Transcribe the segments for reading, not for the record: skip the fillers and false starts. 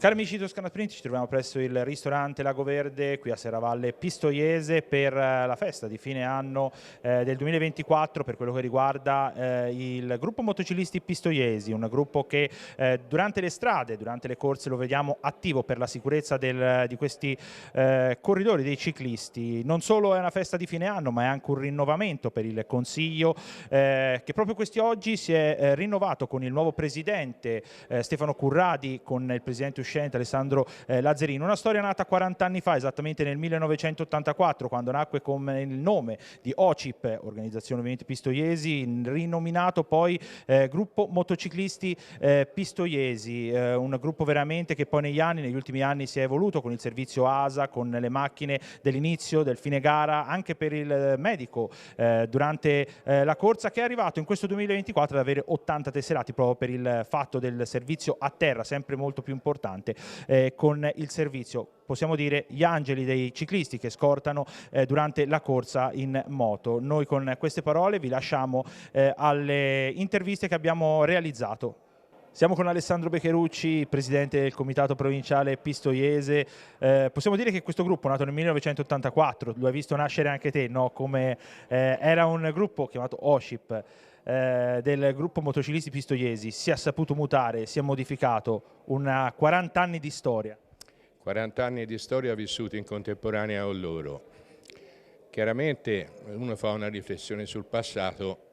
Cari amici di Toscana Sprint, ci troviamo presso il ristorante Lago Verde qui a Serravalle Pistoiese per la festa di fine anno del 2024 per quello che riguarda il gruppo motociclisti pistoiesi, un gruppo che durante le strade, durante le corse lo vediamo attivo per la sicurezza di questi corridori, dei ciclisti. Non solo è una festa di fine anno, ma è anche un rinnovamento per il Consiglio che proprio questi oggi si è rinnovato con il nuovo presidente Stefano Curradi, con il presidente uscente Alessandro Lazzerini. Una storia nata 40 anni fa, esattamente nel 1984, quando nacque con il nome di OCIP, Organizzazione Ovviamente Pistoiesi, rinominato poi Gruppo Motociclisti Pistoiesi, un gruppo veramente che poi negli ultimi anni si è evoluto con il servizio ASA, con le macchine dell'inizio, del fine gara, anche per il medico durante la corsa, che è arrivato in questo 2024 ad avere 80 tesserati proprio per il fatto del servizio a terra, sempre molto più importante con il servizio, possiamo dire, gli angeli dei ciclisti che scortano durante la corsa in moto. Noi con queste parole vi lasciamo alle interviste che abbiamo realizzato. Siamo con Alessandro Becherucci, presidente del comitato provinciale pistoiese. Possiamo dire che questo gruppo, nato nel 1984, lo hai visto nascere anche te, no? Come era un gruppo chiamato OSCIP, del gruppo motociclisti pistoiesi, si è saputo mutare, si è modificato, una 40 anni di storia. 40 anni di storia vissuti in contemporanea con loro. Chiaramente uno fa una riflessione sul passato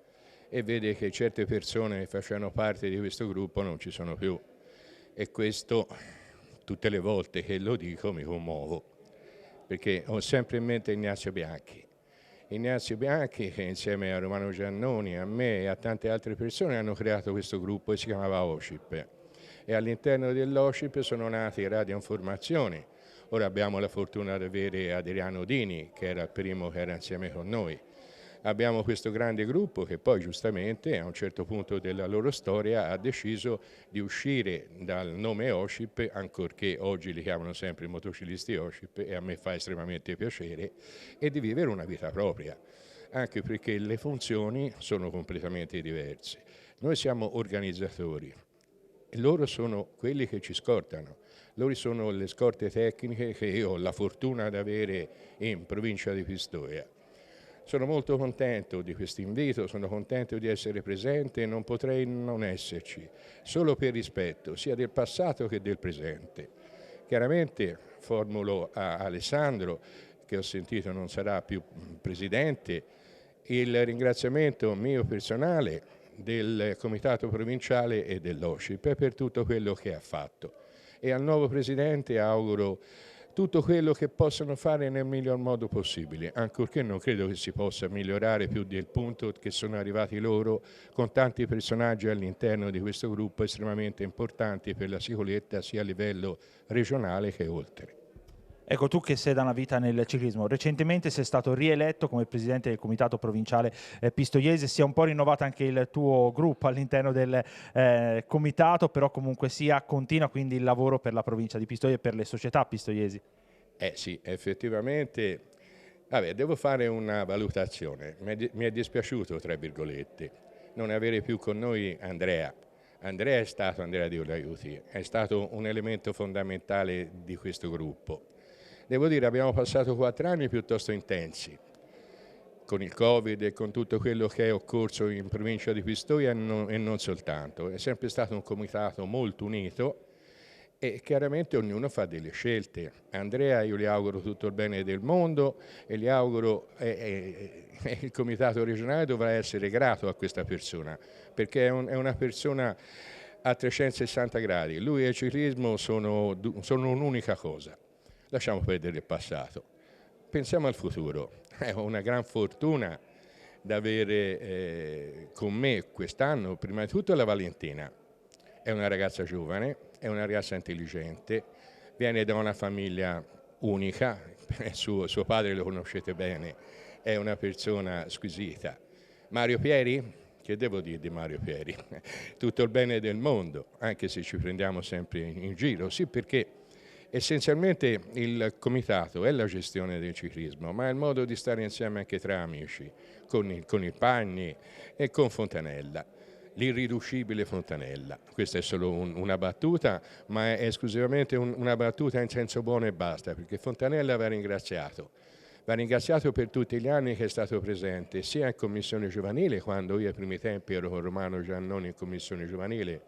e vede che certe persone che facevano parte di questo gruppo non ci sono più, e questo tutte le volte che lo dico mi commuovo, perché ho sempre in mente Ignazio Bianchi. Ignazio Bianchi, che insieme a Romano Giannoni, a me e a tante altre persone hanno creato questo gruppo che si chiamava OCIP, e all'interno dell'OCIP sono nati Radioinformazioni. Ora abbiamo la fortuna di avere Adriano Dini, che era il primo che era insieme con noi. Abbiamo questo grande gruppo che poi giustamente a un certo punto della loro storia ha deciso di uscire dal nome OCIP, ancorché oggi li chiamano sempre motociclisti OCIP, e a me fa estremamente piacere, e di vivere una vita propria, anche perché le funzioni sono completamente diverse. Noi siamo organizzatori e loro sono quelli che ci scortano. Loro sono le scorte tecniche che io ho la fortuna di avere in provincia di Pistoia. Sono molto contento di questo invito, sono contento di essere presente e non potrei non esserci, solo per rispetto sia del passato che del presente. Chiaramente formulo a Alessandro, che ho sentito non sarà più presidente, il ringraziamento mio personale, del comitato provinciale e dell'OCIP per tutto quello che ha fatto. E al nuovo presidente auguro tutto quello che possono fare nel miglior modo possibile, ancorché non credo che si possa migliorare più del punto che sono arrivati loro, con tanti personaggi all'interno di questo gruppo estremamente importanti per la sicurezza sia a livello regionale che oltre. Ecco, tu che sei da una vita nel ciclismo, recentemente sei stato rieletto come presidente del comitato provinciale pistoiese, si è un po' rinnovato anche il tuo gruppo all'interno del comitato, però comunque sia continua quindi il lavoro per la provincia di Pistoia e per le società pistoiesi. Sì, effettivamente, devo fare una valutazione. Mi è dispiaciuto, tra virgolette, non avere più con noi Andrea. Andrea Dio l'aiuti, è stato un elemento fondamentale di questo gruppo. Devo dire, abbiamo passato 4 anni piuttosto intensi, con il Covid e con tutto quello che è occorso in provincia di Pistoia e non soltanto. È sempre stato un comitato molto unito e chiaramente ognuno fa delle scelte. Andrea io gli auguro tutto il bene del mondo e gli auguro, il comitato regionale dovrà essere grato a questa persona, perché è una persona a 360 gradi. Lui e il ciclismo sono un'unica cosa. Lasciamo perdere il passato, pensiamo al futuro. È una gran fortuna da avere con me quest'anno, prima di tutto, la Valentina. È una ragazza giovane, è una ragazza intelligente, viene da una famiglia unica, suo padre lo conoscete bene, è una persona squisita. Mario Pieri? Che devo dire di Mario Pieri? Tutto il bene del mondo, anche se ci prendiamo sempre in giro, sì, perché essenzialmente il comitato è la gestione del ciclismo, ma è il modo di stare insieme anche tra amici, con il Pagni e con Fontanella. l'irriducibile Fontanella. Questa è solo una battuta, ma è esclusivamente una battuta in senso buono e basta, perché Fontanella va ringraziato. Va ringraziato per tutti gli anni che è stato presente, sia in commissione giovanile, quando io ai primi tempi ero con Romano Giannoni in commissione giovanile,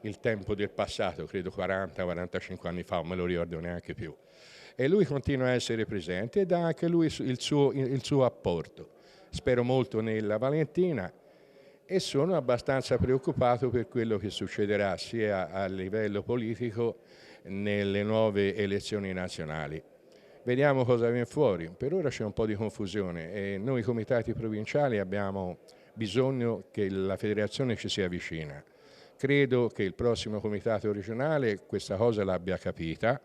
il tempo del passato, credo 40-45 anni fa, non me lo ricordo neanche più. E lui continua a essere presente e dà anche lui il suo apporto. Spero molto nella Valentina e sono abbastanza preoccupato per quello che succederà sia a livello politico nelle nuove elezioni nazionali. Vediamo cosa viene fuori. Per ora c'è un po' di confusione e noi comitati provinciali abbiamo bisogno che la federazione ci sia vicina. Credo che il prossimo comitato regionale questa cosa l'abbia capita.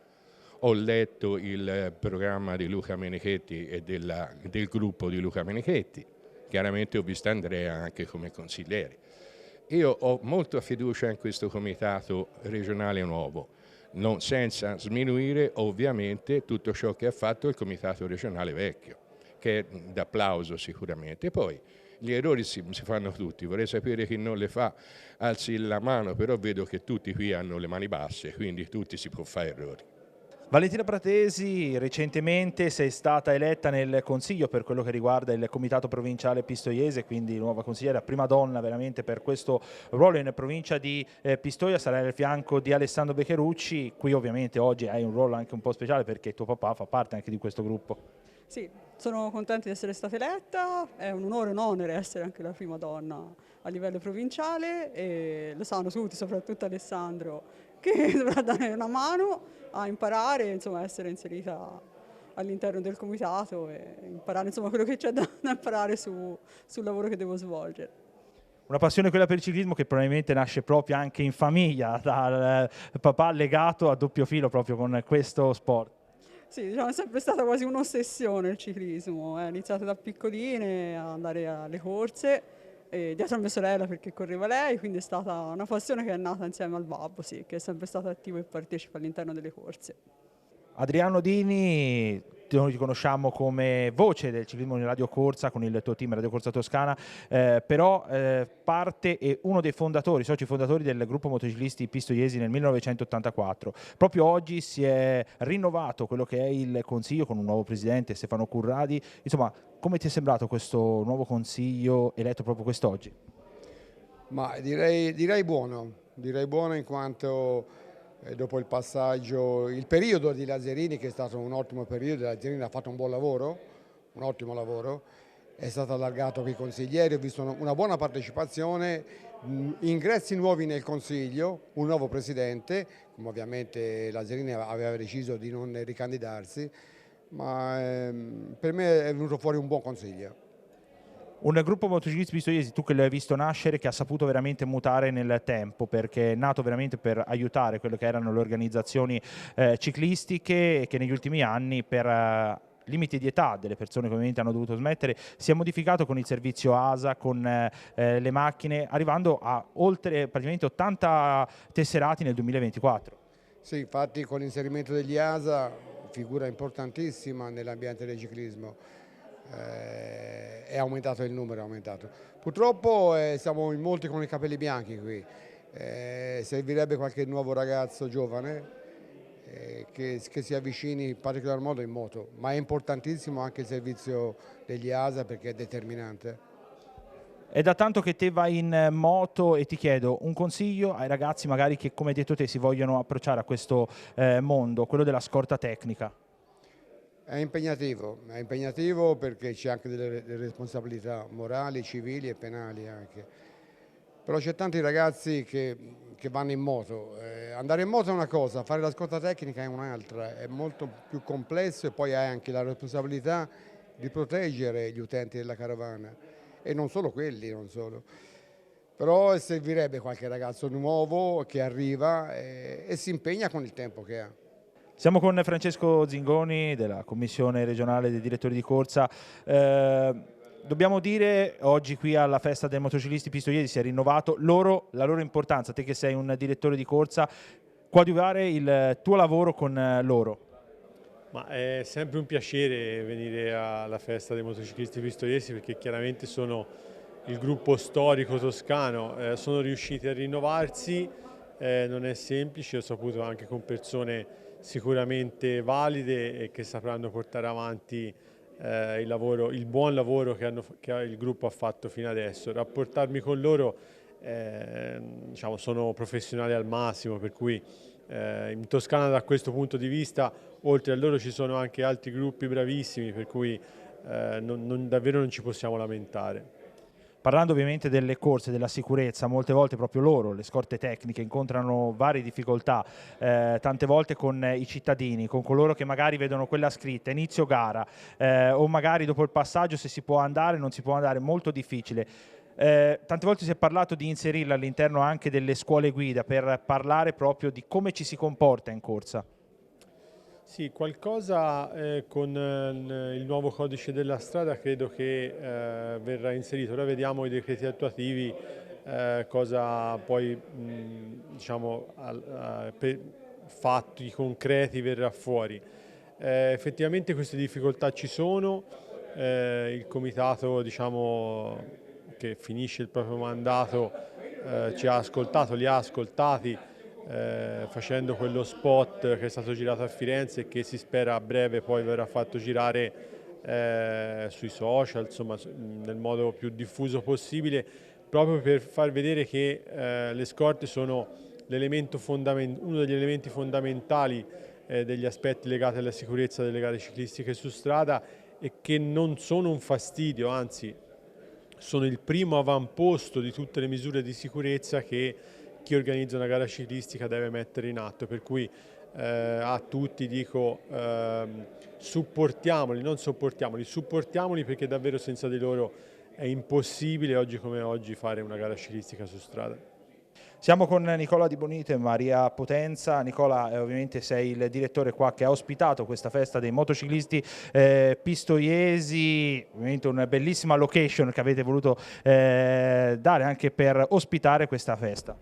Ho letto il programma di Luca Menichetti e del gruppo di Luca Menichetti. Chiaramente ho visto Andrea anche come consigliere. Io ho molta fiducia in questo comitato regionale nuovo, non senza sminuire ovviamente tutto ciò che ha fatto il comitato regionale vecchio, che è d'applauso sicuramente. Poi gli errori si fanno tutti, vorrei sapere chi non le fa, alzi la mano, però vedo che tutti qui hanno le mani basse, quindi tutti si può fare errori. Valentina Pratesi, recentemente sei stata eletta nel consiglio per quello che riguarda il comitato provinciale pistoiese, quindi nuova consigliera, prima donna veramente per questo ruolo in provincia di Pistoia, sarai al fianco di Alessandro Becherucci. Qui ovviamente oggi hai un ruolo anche un po' speciale perché tuo papà fa parte anche di questo gruppo. Sì, sono contenta di essere stata eletta, è un onore e un onere essere anche la prima donna a livello provinciale e lo sanno tutti, soprattutto Alessandro, che dovrà dare una mano a imparare, insomma, a essere inserita all'interno del comitato e imparare insomma, quello che c'è da imparare sul lavoro che devo svolgere. Una passione quella per il ciclismo che probabilmente nasce proprio anche in famiglia, dal papà legato a doppio filo proprio con questo sport. Sì, diciamo, è sempre stata quasi un'ossessione il ciclismo, è iniziato da piccoline a andare alle corse, dietro a mia sorella perché correva lei, quindi è stata una passione che è nata insieme al babbo, sì, che è sempre stato attivo e partecipa all'interno delle corse. Adriano Dini, noi ti conosciamo come voce del ciclismo in Radio Corsa con il tuo team Radio Corsa Toscana, però parte e uno dei fondatori, soci fondatori del gruppo motociclisti pistoiesi nel 1984. Proprio oggi si è rinnovato quello che è il consiglio con un nuovo presidente, Stefano Curradi. Insomma, come ti è sembrato questo nuovo consiglio eletto proprio quest'oggi? Ma direi buono in quanto dopo il passaggio, il periodo di Lazzarini, che è stato un ottimo periodo, Lazzarini ha fatto un buon lavoro, un ottimo lavoro, è stato allargato con i consiglieri, ho visto una buona partecipazione, ingressi nuovi nel consiglio, un nuovo presidente, come ovviamente Lazzarini aveva deciso di non ricandidarsi, ma per me è venuto fuori un buon consiglio. Un gruppo motociclisti pistoiesi, tu che l'hai visto nascere, che ha saputo veramente mutare nel tempo, perché è nato veramente per aiutare quelle che erano le organizzazioni ciclistiche e che negli ultimi anni per limiti di età delle persone che ovviamente hanno dovuto smettere, si è modificato con il servizio ASA, con le macchine, arrivando a oltre praticamente 80 tesserati nel 2024. Sì, infatti con l'inserimento degli ASA, figura importantissima nell'ambiente del ciclismo, è aumentato il numero, è aumentato. Purtroppo siamo in molti con i capelli bianchi qui, servirebbe qualche nuovo ragazzo giovane che si avvicini in particolar modo in moto, ma è importantissimo anche il servizio degli ASA perché è determinante. È da tanto che te vai in moto e ti chiedo un consiglio ai ragazzi magari che come hai detto te si vogliono approcciare a questo mondo, quello della scorta tecnica. È impegnativo perché c'è anche delle responsabilità morali, civili e penali anche. Però c'è tanti ragazzi che vanno in moto. Andare in moto è una cosa, fare la scorta tecnica è un'altra, è molto più complesso e poi hai anche la responsabilità di proteggere gli utenti della carovana e non solo quelli, non solo. Però servirebbe qualche ragazzo nuovo che arriva e si impegna con il tempo che ha. Siamo con Francesco Zingoni della Commissione regionale dei direttori di corsa. Dobbiamo dire, oggi qui alla festa dei motociclisti pistoiesi si è rinnovato la loro importanza, te che sei un direttore di corsa, coadiuvare il tuo lavoro con loro. Ma è sempre un piacere venire alla festa dei motociclisti pistoiesi perché chiaramente sono il gruppo storico toscano sono riusciti a rinnovarsi, non è semplice, ho saputo anche con persone sicuramente valide e che sapranno portare avanti il buon lavoro che il gruppo ha fatto fino adesso. Rapportarmi con loro, diciamo, sono professionali al massimo, per cui in Toscana da questo punto di vista, oltre a loro ci sono anche altri gruppi bravissimi, per cui davvero non ci possiamo lamentare. Parlando ovviamente delle corse, della sicurezza, molte volte proprio loro, le scorte tecniche, incontrano varie difficoltà, tante volte con i cittadini, con coloro che magari vedono quella scritta, inizio gara, o magari dopo il passaggio se si può andare, non si può andare, molto difficile. Tante volte si è parlato di inserirla all'interno anche delle scuole guida per parlare proprio di come ci si comporta in corsa. Sì, qualcosa con il nuovo codice della strada credo che verrà inserito. Ora vediamo i decreti attuativi, cosa poi diciamo, fatti concreti verrà fuori. Effettivamente queste difficoltà ci sono, il comitato, diciamo, che finisce il proprio mandato ci ha ascoltato, li ha ascoltati, facendo quello spot che è stato girato a Firenze e che si spera a breve poi verrà fatto girare sui social, insomma, nel modo più diffuso possibile, proprio per far vedere che le scorte sono uno degli elementi fondamentali degli aspetti legati alla sicurezza delle gare ciclistiche su strada e che non sono un fastidio, anzi sono il primo avamposto di tutte le misure di sicurezza che chi organizza una gara ciclistica deve mettere in atto, per cui a tutti dico supportiamoli, non sopportiamoli, supportiamoli, perché davvero senza di loro è impossibile oggi come oggi fare una gara ciclistica su strada. Siamo con Nicola Di Bonito e Maria Potenza. Nicola, ovviamente sei il direttore qua che ha ospitato questa festa dei motociclisti pistoiesi, ovviamente una bellissima location che avete voluto dare anche per ospitare questa festa.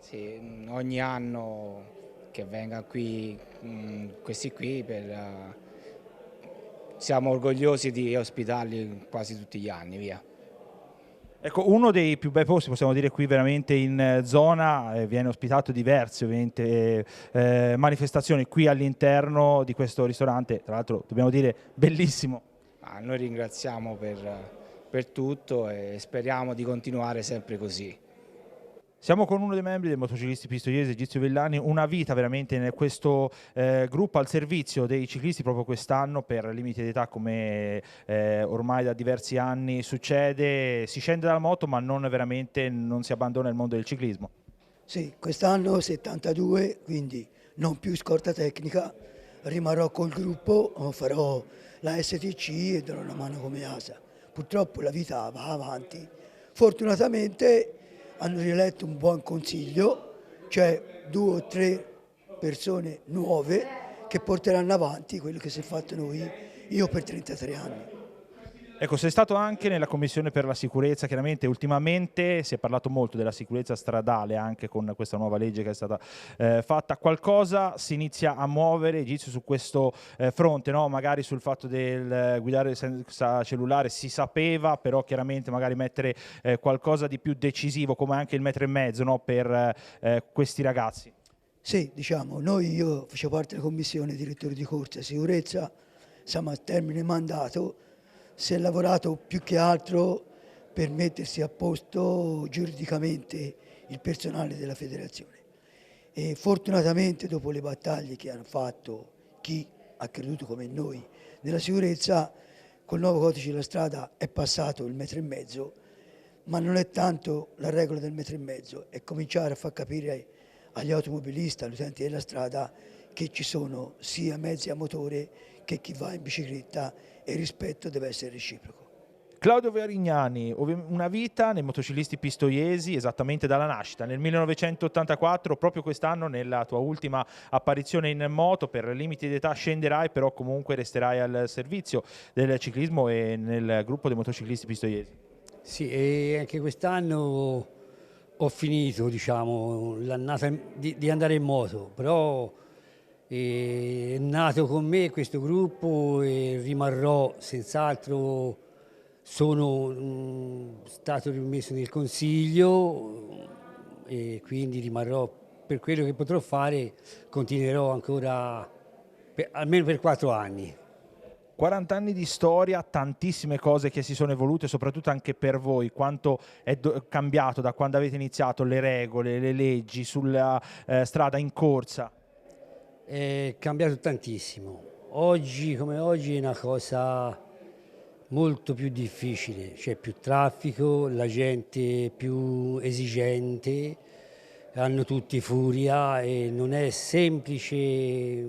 Sì, ogni anno che venga qui, questi qui, siamo orgogliosi di ospitarli quasi tutti gli anni, via. Ecco, uno dei più bei posti, possiamo dire qui veramente in zona, viene ospitato diverse ovviamente manifestazioni qui all'interno di questo ristorante, tra l'altro dobbiamo dire bellissimo. Noi ringraziamo per tutto e speriamo di continuare sempre così. Siamo con uno dei membri dei motociclisti pistoiesi, Egizio Villani, una vita veramente in questo gruppo al servizio dei ciclisti proprio quest'anno per limiti di età come ormai da diversi anni succede, si scende dalla moto ma non si abbandona il mondo del ciclismo. Sì, quest'anno 72, quindi non più scorta tecnica, rimarrò col gruppo, farò la STC e darò una mano come ASA. Purtroppo la vita va avanti, fortunatamente hanno rieletto un buon consiglio, cioè 2 o 3 persone nuove che porteranno avanti quello che si è fatto io per 33 anni. Ecco, sei stato anche nella Commissione per la sicurezza, chiaramente ultimamente si è parlato molto della sicurezza stradale anche con questa nuova legge che è stata fatta, qualcosa si inizia a muovere, Egizio, su questo fronte, no? Magari sul fatto del guidare senza cellulare si sapeva, però chiaramente magari mettere qualcosa di più decisivo come anche il 1,5 metri, no? Per questi ragazzi. Sì, diciamo, io facevo parte della Commissione direttore di corsa e sicurezza, siamo al termine mandato. Si è lavorato più che altro per mettersi a posto giuridicamente il personale della federazione e fortunatamente dopo le battaglie che hanno fatto chi ha creduto come noi nella sicurezza, col nuovo codice della strada è passato il 1,5 metri, ma non è tanto la regola del 1,5 metri, è cominciare a far capire agli automobilisti, agli utenti della strada che ci sono sia mezzi a motore che chi va in bicicletta e il rispetto deve essere reciproco. Claudio Varignani, una vita nei motociclisti pistoiesi esattamente dalla nascita, nel 1984, proprio quest'anno nella tua ultima apparizione in moto, per limiti di età scenderai, però comunque resterai al servizio del ciclismo e nel gruppo dei motociclisti pistoiesi. Sì, e anche quest'anno ho finito, diciamo, l'annata di andare in moto, però è nato con me questo gruppo e rimarrò senz'altro sono stato rimesso nel consiglio e quindi rimarrò per quello che potrò fare, continuerò ancora almeno per 4 anni. 40 anni di storia, tantissime cose che si sono evolute, soprattutto anche per voi, quanto è cambiato da quando avete iniziato, le regole, le leggi sulla strada in corsa. È cambiato tantissimo. Oggi come oggi è una cosa molto più difficile, c'è più traffico, la gente è più esigente, hanno tutti furia e non è semplice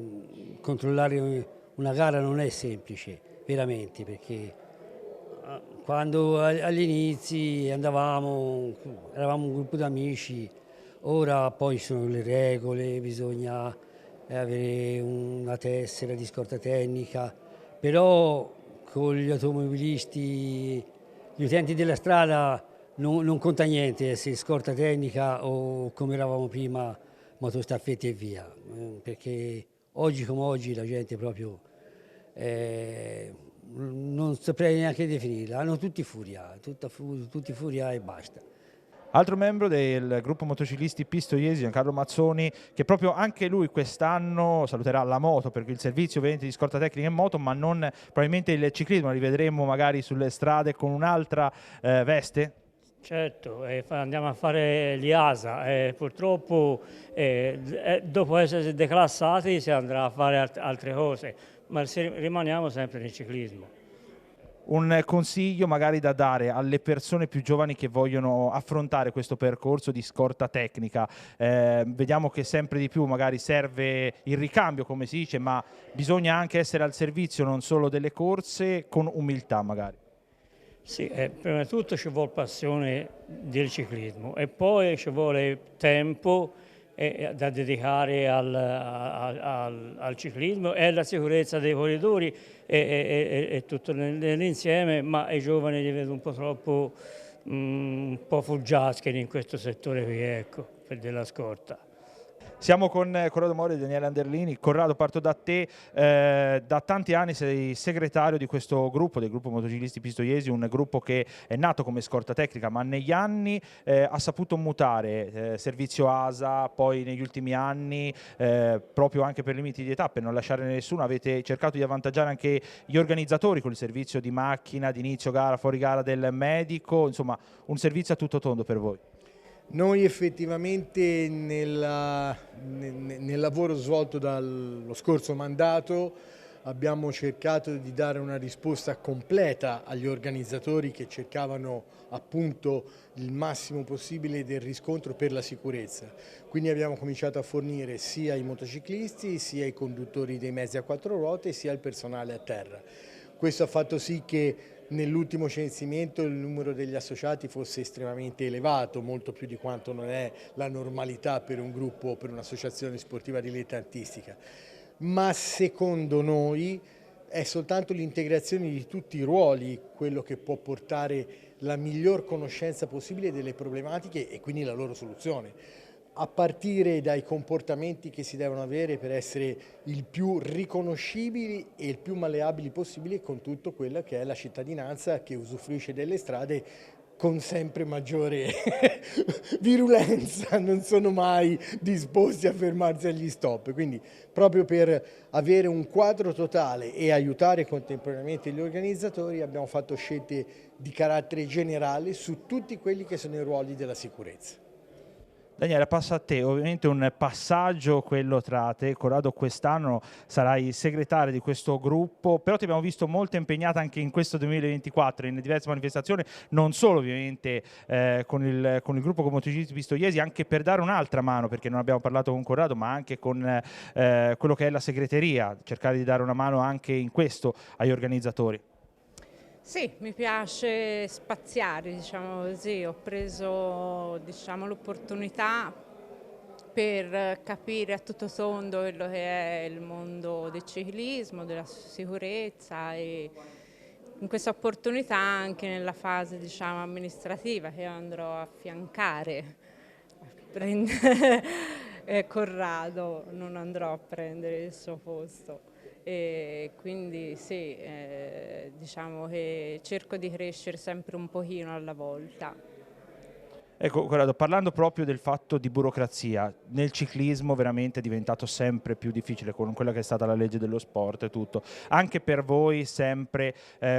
controllare una gara, non è semplice veramente, perché quando agli inizi eravamo un gruppo di amici, ora poi sono le regole, bisogna avere una tessera di scorta tecnica, però con gli automobilisti, gli utenti della strada non conta niente se scorta tecnica o come eravamo prima, motostaffette e via, perché oggi come oggi la gente proprio non saprei neanche definirla, hanno tutti furia, tutti furia e basta. Altro membro del gruppo motociclisti Pistoiesi, Giancarlo Mazzoni, che proprio anche lui quest'anno saluterà la moto, perché il servizio ovviamente di scorta tecnica in moto, ma non probabilmente il ciclismo, lo rivedremo magari sulle strade con un'altra veste? Certo, andiamo a fare l'IASA e purtroppo dopo essere declassati si andrà a fare altre cose, ma rimaniamo sempre nel ciclismo. Un consiglio magari da dare alle persone più giovani che vogliono affrontare questo percorso di scorta tecnica. Vediamo che sempre di più magari serve il ricambio, come si dice, ma bisogna anche essere al servizio non solo delle corse, con umiltà magari. Sì, prima di tutto ci vuole passione del ciclismo e poi ci vuole tempo da dedicare al ciclismo e alla sicurezza dei corridori e tutto nell'insieme, ma i giovani li vedo un po' troppo un po' fuggiaschi in questo settore qui, ecco, della scorta. Siamo con Corrado Mori e Daniele Anderlini. Corrado, parto da te. Da tanti anni sei segretario di questo gruppo, del gruppo motociclisti Pistoiesi, un gruppo che è nato come scorta tecnica, ma negli anni ha saputo mutare, servizio ASA, poi negli ultimi anni, proprio anche per limiti di età, per non lasciare nessuno, avete cercato di avvantaggiare anche gli organizzatori con il servizio di macchina, di inizio gara, fuori gara del medico, insomma un servizio a tutto tondo per voi. Noi effettivamente nel lavoro svolto dallo scorso mandato abbiamo cercato di dare una risposta completa agli organizzatori che cercavano appunto il massimo possibile del riscontro per la sicurezza. Quindi abbiamo cominciato a fornire sia i motociclisti, sia i conduttori dei mezzi a quattro ruote, sia il personale a terra. Questo ha fatto sì che nell'ultimo censimento il numero degli associati fosse estremamente elevato, molto più di quanto non è la normalità per un gruppo o per un'associazione sportiva dilettantistica. Ma secondo noi è soltanto l'integrazione di tutti i ruoli quello che può portare la miglior conoscenza possibile delle problematiche e quindi la loro soluzione, a partire dai comportamenti che si devono avere per essere il più riconoscibili e il più malleabili possibile con tutto quello che è la cittadinanza che usufruisce delle strade con sempre maggiore virulenza, non sono mai disposti a fermarsi agli stop. Quindi proprio per avere un quadro totale e aiutare contemporaneamente gli organizzatori abbiamo fatto scelte di carattere generale su tutti quelli che sono i ruoli della sicurezza. Daniele, passa a te, ovviamente un passaggio quello tra te e Corrado, quest'anno sarai segretario di questo gruppo, però ti abbiamo visto molto impegnata anche in questo 2024 in diverse manifestazioni, non solo ovviamente con il gruppo con motociclisti Pistoiesi, anche per dare un'altra mano, perché non abbiamo parlato con Corrado, ma anche con quello che è la segreteria, cercare di dare una mano anche in questo agli organizzatori. Sì, mi piace spaziare, diciamo così, ho preso l'opportunità per capire a tutto tondo quello che è il mondo del ciclismo, della sicurezza e in questa opportunità anche nella fase amministrativa che andrò a affiancare Corrado, non andrò a prendere il suo posto. e quindi sì, diciamo che cerco di crescere sempre un pochino alla volta. Ecco, Corrado, parlando proprio del fatto di burocrazia, nel ciclismo veramente è diventato sempre più difficile con quella che è stata la legge dello sport e tutto. Anche per voi sempre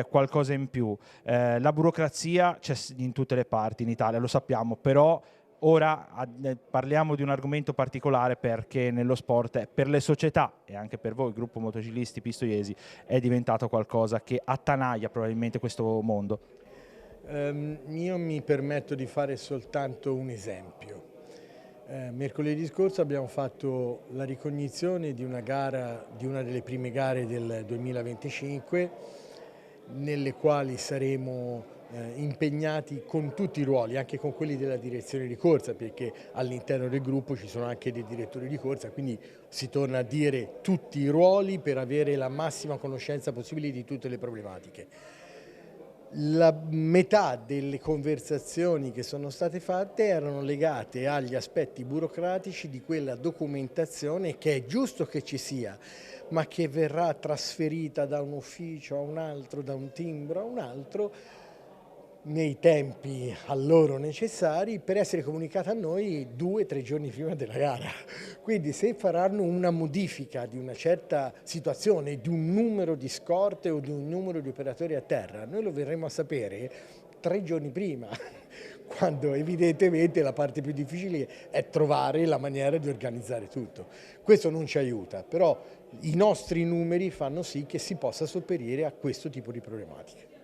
qualcosa in più. La burocrazia c'è in tutte le parti in Italia, lo sappiamo, però ora parliamo di un argomento particolare perché nello sport, per le società e anche per voi, il gruppo motociclisti Pistoiesi, è diventato qualcosa che attanaglia probabilmente questo mondo. Io mi permetto di fare soltanto un esempio. Mercoledì scorso abbiamo fatto la ricognizione di una gara, di una delle prime gare del 2025, nelle quali saremo impegnati con tutti i ruoli, anche con quelli della direzione di corsa, perché all'interno del gruppo ci sono anche dei direttori di corsa, quindi si torna a dire tutti i ruoli per avere la massima conoscenza possibile di tutte le problematiche. La metà delle conversazioni che sono state fatte erano legate agli aspetti burocratici di quella documentazione che è giusto che ci sia, ma che verrà trasferita da un ufficio a un altro, da un timbro a un altro, nei tempi a loro necessari per essere comunicata a noi 2 o 3 giorni prima della gara. Quindi se faranno una modifica di una certa situazione, di un numero di scorte o di un numero di operatori a terra, noi lo verremo a sapere 3 giorni prima, quando evidentemente la parte più difficile è trovare la maniera di organizzare tutto. Questo non ci aiuta, però i nostri numeri fanno sì che si possa sopperire a questo tipo di problematiche.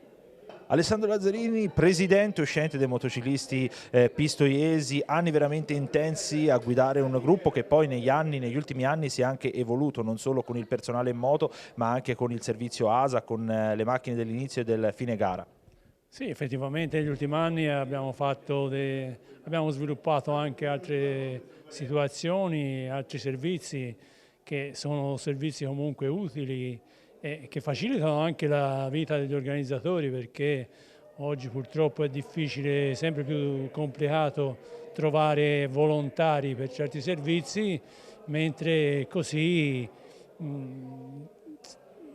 Alessandro Lazzarini, presidente uscente dei motociclisti pistoiesi, anni veramente intensi a guidare un gruppo che poi negli ultimi anni si è anche evoluto, non solo con il personale in moto, ma anche con il servizio ASA, con le macchine dell'inizio e del fine gara. Sì, effettivamente negli ultimi anni abbiamo sviluppato anche altre situazioni, altri servizi che sono servizi comunque utili e che facilitano anche la vita degli organizzatori, perché oggi purtroppo è difficile, sempre più complicato trovare volontari per certi servizi, mentre così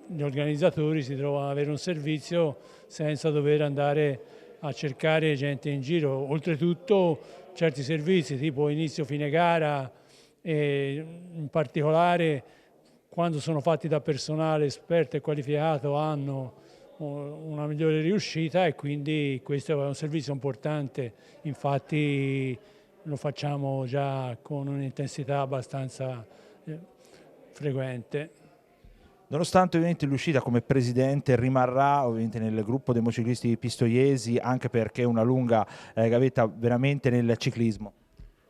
gli organizzatori si trovano ad avere un servizio senza dover andare a cercare gente in giro. Oltretutto certi servizi tipo inizio fine gara e in particolare quando sono fatti da personale esperto e qualificato hanno una migliore riuscita e quindi questo è un servizio importante, infatti lo facciamo già con un'intensità abbastanza frequente. Nonostante ovviamente l'uscita come presidente rimarrà ovviamente nel gruppo dei motociclisti pistoiesi, anche perché è una lunga gavetta veramente nel ciclismo.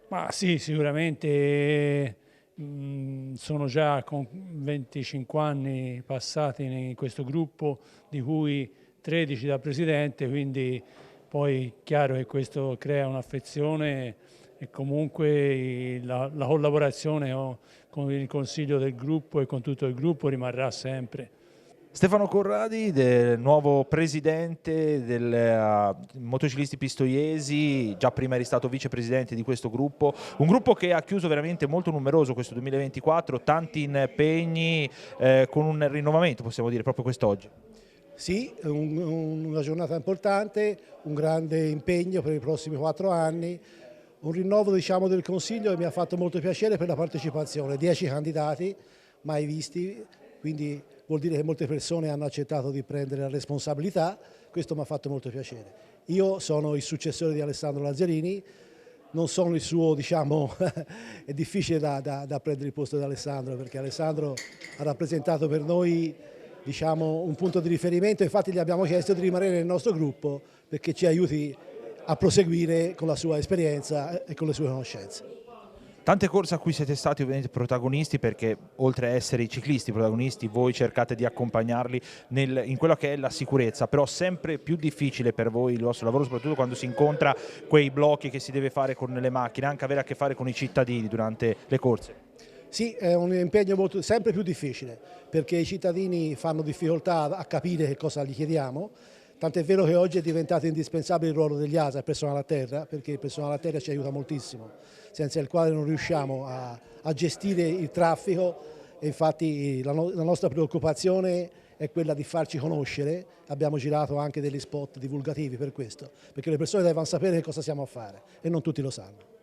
Ma sì, sicuramente sono già con 25 anni passati in questo gruppo, di cui 13 da presidente, quindi poi è chiaro che questo crea un'affezione e comunque la collaborazione con il consiglio del gruppo e con tutto il gruppo rimarrà sempre. Stefano Corradi, del nuovo presidente del Motociclisti Pistoiesi, già prima eri stato vicepresidente di questo gruppo, un gruppo che ha chiuso veramente molto numeroso questo 2024, tanti impegni con un rinnovamento, possiamo dire, proprio quest'oggi. Sì, una giornata importante, un grande impegno per i prossimi 4 anni, un rinnovo diciamo, del Consiglio che mi ha fatto molto piacere per la partecipazione, 10 candidati mai visti, quindi vuol dire che molte persone hanno accettato di prendere la responsabilità, questo mi ha fatto molto piacere. Io sono il successore di Alessandro Lazzarini, non sono il suo, diciamo, è difficile da prendere il posto di Alessandro perché Alessandro ha rappresentato per noi diciamo, un punto di riferimento, infatti gli abbiamo chiesto di rimanere nel nostro gruppo perché ci aiuti a proseguire con la sua esperienza e con le sue conoscenze. Tante corse a cui siete stati ovviamente protagonisti perché oltre a essere i ciclisti protagonisti voi cercate di accompagnarli in quello che è la sicurezza, però sempre più difficile per voi il vostro lavoro, soprattutto quando si incontra quei blocchi che si deve fare con le macchine, anche avere a che fare con i cittadini durante le corse. Sì, è un impegno sempre più difficile perché i cittadini fanno difficoltà a capire che cosa gli chiediamo. Tant'è vero che oggi è diventato indispensabile il ruolo degli ASA, il personale a terra, perché il personale a terra ci aiuta moltissimo, senza il quale non riusciamo a gestire il traffico e infatti la nostra preoccupazione è quella di farci conoscere. Abbiamo girato anche degli spot divulgativi per questo, perché le persone devono sapere cosa siamo a fare e non tutti lo sanno.